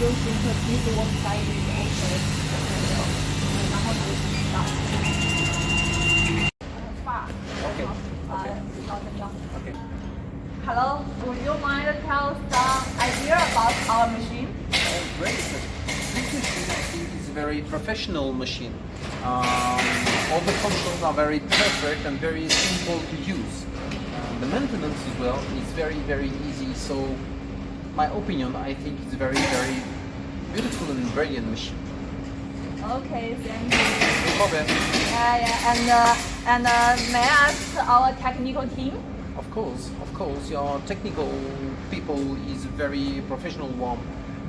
you think this work site is okay? 然后你打发 Okay. 知道怎样 Okay. Hello, would you mind to tell some idea about our machine? Great. This machine I think is a very professional machine. All the functions are very perfect and very simple to use. The maintenance as well is very, very easy. So, my opinion, I think it's a very, very beautiful and brilliant machine. Okay, thank you. No problem. And may I ask our technical team? Of course, your technical people is very professional one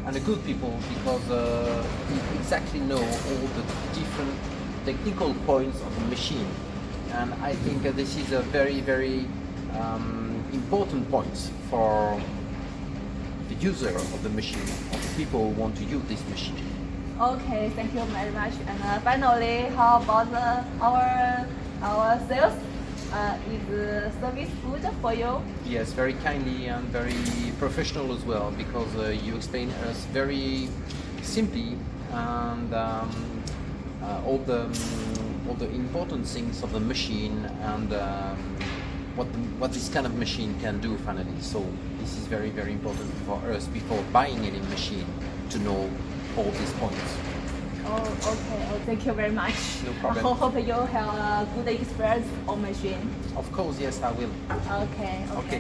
and a good people because they exactly know all the different technical points of the machine. And I think this is a very, very important point for the user of the machine, of the people who want to use this machine. Okay, thank you very much. And finally, how about our sales? Is the service good for you? Yes, very kindly and very professional as well because you explain us very simply and all the important things of the machine and what this kind of machine can do finally. So this is very, very important for us before buying any machine to know all these points. Oh, okay. Oh, thank you very much. No problem. I hope you have a good experience on machine. Of course, yes, I will. Okay. Okay.